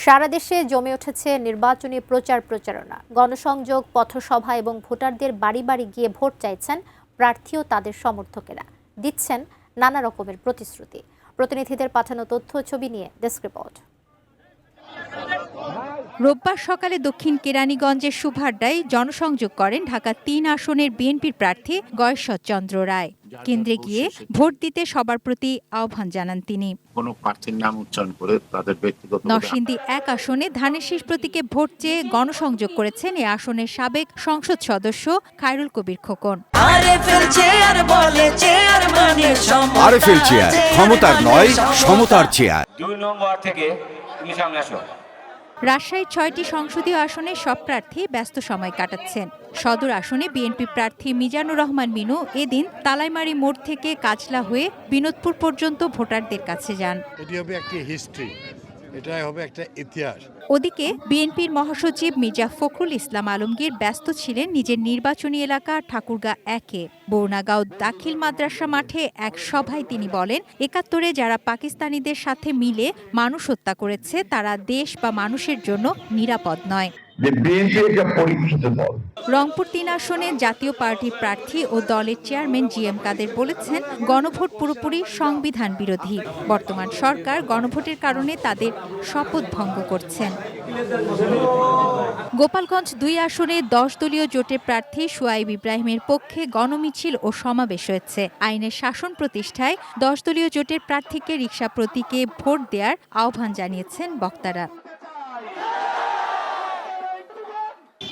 সারা দেশে জমে উঠেছে নির্বাচনী প্রচারণা। গণসংযোগ, পথসভা এবং ভোটারদের বাড়ি বাড়ি গিয়ে ভোট চাইছেন প্রার্থী ও তাদের সমর্থকেরা। দিচ্ছেন নানা রকমের প্রতিশ্রুতি। প্রতিনিধিদের পাঠানো তথ্য ছবি নিয়ে ডেস্ক রিপোর্ট। রোববার সকালে দক্ষিণ কেরানীগঞ্জের শুভাড্ডায় জনসংযোগ করেন ঢাকা ৩ আসনের বিএনপির প্রার্থী গয়েশ্বর চন্দ্র রায়। কেন্দ্রে গিয়ে ভোট দিতে সবার প্রতি আহ্বান জানান তিনি। কোনো প্রার্থীর নাম উচ্চারণ করে তাদের ব্যক্তিগত নরসিংদী ১ আসনে ধানের শীষ প্রতীকে ভোট চেয়ে গণসংযোগ করেছেন এই আসনের সাবেক সংসদ সদস্য খায়রুল কবির খোকন। আরএফএল চেয়ার, ক্ষমতার নয়, সমতার চেয়ার। ২ নং ওয়ার্ড থেকে তুমি সামনে আসো। রাজশাহীর ৬টি সংসদীয় আসনে সব প্রার্থী ব্যস্ত সময় কাটাচ্ছেন। সদর আসনে বিএনপি প্রার্থী মিজানুর রহমান মিনু এদিন তালাইমারি মোড় থেকে কাজলা হয়ে বিনোদপুর পর্যন্ত ভোটারদের কাছে যান। এটি হবে একটি হিস্ট্রি, এটাই হবে একটা ইতিহাস। ওদিকে বিএনপির মহাসচিব মির্জা ফখরুল ইসলাম আলমগীর ব্যস্ত ছিলেন নিজের নির্বাচনী এলাকা ঠাকুরগাঁ ১-এ। বৌনাগাঁও দাখিল মাদ্রাসা মাঠে এক সভায় তিনি বলেন, ৭১-এ যারা পাকিস্তানিদের সাথে মিলে মানুষ হত্যা করেছে তারা দেশ বা মানুষের জন্য নিরাপদ নয়। রংপুর ৩ আসনে জাতীয় পার্টির প্রার্থী ও দলের চেয়ারম্যান জিএম কাদের বলেছেন, গণভোট পুরোপুরি সংবিধান বিরোধী। বর্তমান সরকার গণভোটের কারণে তাদের শপথ ভঙ্গ করছেন। গোপালগঞ্জ ২ আসনে ১০ দলীয় জোটের প্রার্থী শুয়াইব ইব্রাহিমের পক্ষে গণমিছিল ও সমাবেশ হয়েছে। আইনের শাসন প্রতিষ্ঠায় ১০ দলীয় জোটের প্রার্থীকে রিকশা প্রতীকে ভোট দেওয়ার আহ্বান জানিয়েছেন বক্তারা।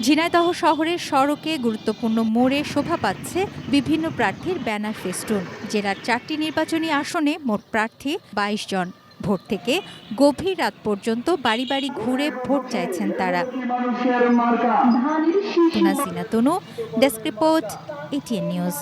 ঝিনাইদহ শহরের সড়কে গুরুত্বপূর্ণ মোড়ে শোভা পাচ্ছে বিভিন্ন প্রার্থীর ব্যানার ফেস্টুন। জেলার 4টি নির্বাচনী আসনে মোট প্রার্থী ২২ জন। ভোট থেকে গভীর রাত পর্যন্ত বাড়ি বাড়ি ঘুরে ভোট চাইছেন তারা। তুনা সিনা তনু, ডেস্ক রিপোর্ট, এটিএন নিউজ।